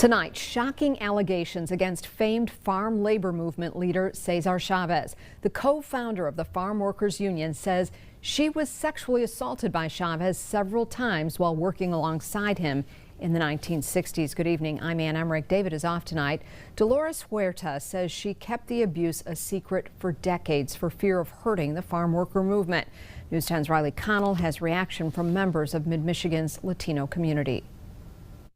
Tonight, shocking allegations against famed farm labor movement leader Cesar Chavez. The co-founder of the Farm Workers Union says she was sexually assaulted by Chavez several times while working alongside him in the 1960s. Good evening, I'm Ann Emmerich. David is off tonight. Dolores Huerta says she kept the abuse a secret for decades for fear of hurting the farm worker movement. News 10's Riley Connell has reaction from members of Mid-Michigan's Latino community.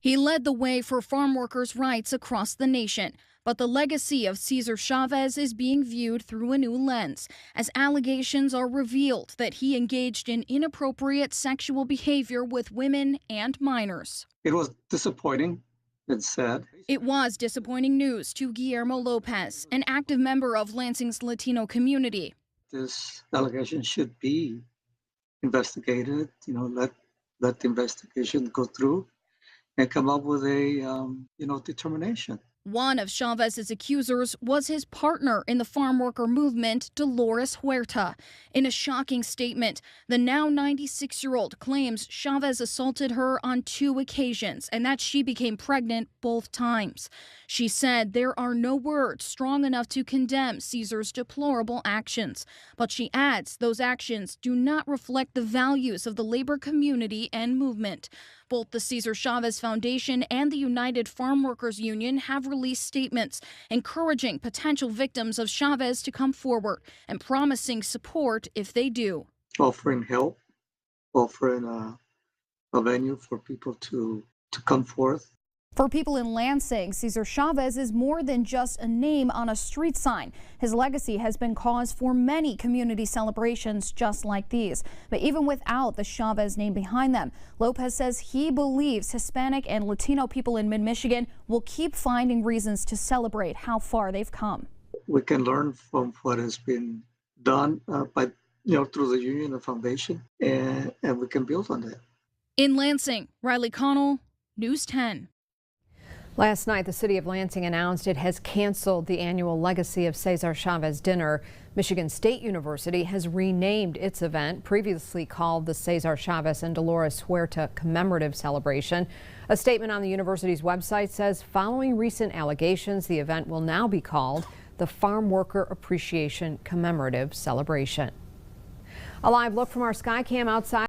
He led the way for farm workers' rights across the nation, but the legacy of Cesar Chavez is being viewed through a new lens, as allegations are revealed that he engaged in inappropriate sexual behavior with women and minors. It was disappointing and sad. It was disappointing news to Guillermo Lopez, an active member of Lansing's Latino community. This allegation should be investigated, let the investigation go through and come up with a, determination. One of Chavez's accusers was his partner in the farm worker movement, Dolores Huerta. In a shocking statement, the now 96-year-old claims Chavez assaulted her on 2 occasions and that she became pregnant both times. She said there are no words strong enough to condemn Cesar's deplorable actions, but she adds those actions do not reflect the values of the labor community and movement. Both the Cesar Chavez Foundation and the United Farm Workers Union have released statements encouraging potential victims of Chavez to come forward and promising support if they do. Offering help, offering a venue for people to come forth. For people in Lansing, Cesar Chavez is more than just a name on a street sign. His legacy has been cause for many community celebrations just like these. But even without the Chavez name behind them, Lopez says he believes Hispanic and Latino people in mid-Michigan will keep finding reasons to celebrate how far they've come. We can learn from what has been done through the union and foundation, and we can build on that. In Lansing, Riley Connell, News 10. Last night, the city of Lansing announced it has canceled the annual Legacy of Cesar Chavez dinner. Michigan State University has renamed its event, previously called the Cesar Chavez and Dolores Huerta Commemorative Celebration. A statement on the university's website says following recent allegations, the event will now be called the Farm Worker Appreciation Commemorative Celebration. A live look from our Skycam outside.